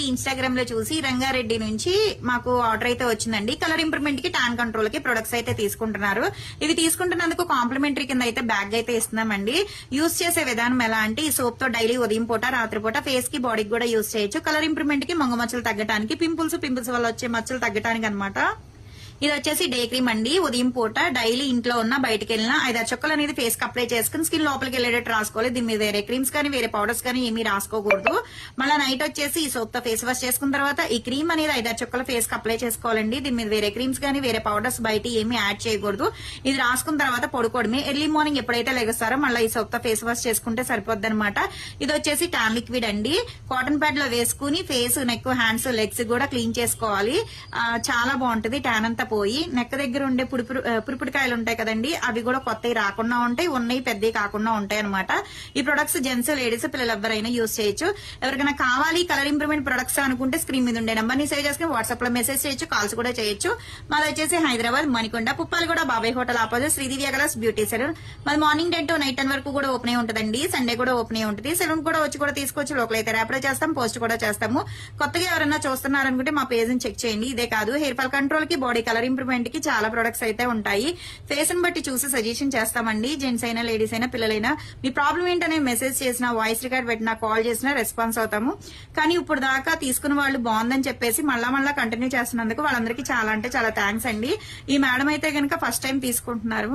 నుండి ఇన్స్టాగ్రామ్ లో చూసి రంగారెడ్డి నుంచి మాకు ఆర్డర్ అయితే వచ్చిందండి. కలర్ ఇంప్రూవ్మెంట్ కి టాన్ కంట్రోల్ కి ప్రొడక్ట్స్ అయితే తీసుకుంటున్నారు. ఇవి తీసుకుంటున్నందుకు కాంప్లిమెంటరీ కింద అయితే బ్యాగ్ అయితే ఇస్తున్నామండి. యూజ్ చేసే విధానం ఎలా అంటే ఈ సోప్ తో డైలీ ఉదయం పూట రాత్రిపూట ఫేస్ కి బాడీకి కూడా యూజ్ చేయొచ్చు. కలర్ ఇంప్రూవ్మెంట్ కి మొంగ మచ్చలు తగ్గడానికి, పింపుల్స్ వల్ల వచ్చే మచ్చలు తగ్గడానికి అన్నమాట. ఇది వచ్చేసి డే క్రీమ్ అండి. ఉదయం పూట డైలీ ఇంట్లో ఉన్న బయటకు వెళ్ళినా 5-6 చుక్కలు అనేది ఫేస్ కి అప్లై చేసుకుని స్కిన్ లోపలికి వెళ్ళేటట్టు రాసుకోవాలి. దీని మీద వేరే క్రీమ్స్ కానీ వేరే పౌడర్స్ కానీ ఏమీ రాసుకోకూడదు. మళ్ళీ నైట్ వచ్చేసి ఈ సోప్ తో ఫేస్ వాష్ చేసుకున్న తర్వాత ఈ క్రీమ్ అనేది 5-6 చుక్కలు ఫేస్ కి అప్లై చేసుకోవాలండి. దీని మీద వేరే క్రీమ్స్ కానీ వేరే పౌడర్స్ బయట ఏమీ యాడ్ చేయకూడదు. ఇది రాసుకున్న తర్వాత పడుకోవడమే. ఎర్లీ మార్నింగ్ ఎప్పుడైతే లెగస్తారో మళ్ళీ ఈ సోప్ తో ఫేస్ వాష్ చేసుకుంటే సరిపోద్ది అనమాట. ఇది వచ్చేసి టాన్ లిక్విడ్ అండి. కాటన్ ప్యాడ్ లో వేసుకుని ఫేస్, నెక్, హ్యాండ్స్, లెగ్స్ కూడా క్లీన్ చేసుకోవాలి. చాలా బాగుంటది. ట్యాన్ అంతా పోయి నెక్ దగ్గర ఉండే పురుపుడికాయలు ఉంటాయి కదండి, అవి కూడా కొత్తవి రాకుండా ఉంటాయి, ఉన్నాయి పెద్దవి కాకుండా ఉంటాయి అనమాట. ఈ ప్రొడక్ట్స్ జెంట్స్, లేడీస్, పిల్లలు ఎవరైనా యూజ్ చేయొచ్చు. ఎవరికైనా కావాలి కలర్ ఇంప్రూవ్మెంట్ ప్రొడక్ట్స్ అనుకుంటే స్క్రీన్ మీద ఉండే నెంబర్ ని సేవ్ చేసుకుని వాట్సాప్ లో మెసేజ్ చేయొచ్చు, కాల్స్ కూడా చేయొచ్చు. మాది వచ్చేసి హైదరాబాద్ మణికొండ పుప్పాలగూడ బాబాయ్ హోటల్ ఆపోజిట్ శ్రీదేవి అగలాస్ బ్యూటీ సెలూన్. మాది మార్నింగ్ 10 to నైట్ 10 వరకు కూడా ఓపెన్ ఉంటుందండి. సండే కూడా ఓపెన్ ఉంటుంది. సెలూన్ కూడా వచ్చి కూడా తీసుకోవచ్చు. లోకల్ అయితే ర్యాపిడో చేస్తాం, పోస్ట్ కూడా చేస్తాము. కొత్తగా ఎవరైనా చూస్తున్నారనుకుంటే మా పేజ్ ని చెక్ చేయండి. ఇదే కాదు, హెయిర్ ఫాల్ కంట్రోల్ కి, బాడీ కలర్ ఇంప్రూవ్మెంట్ కి చాలా ప్రొడక్ట్స్ అయితే ఉంటాయి. ఫేస్ ని బట్టి చూసి సజెషన్ చేస్తామండి. జెంట్స్ అయినా, లేడీస్ అయినా, పిల్లలైనా మీ ప్రాబ్లం ఏంటనే మెసేజ్ చేసినా, వాయిస్ రికార్డ్ పెట్టినా, కాల్ చేసినా రెస్పాన్స్ అవుతాము. కానీ ఇప్పుడు దాకా తీసుకున్న వాళ్ళు బాగుందని చెప్పేసి మళ్ళా కంటిన్యూ చేస్తున్నందుకు వాళ్ళందరికీ చాలా అంటే చాలా థ్యాంక్స్ అండి. ఈ మేడం అయితే గనక ఫస్ట్ టైం తీసుకుంటున్నారు.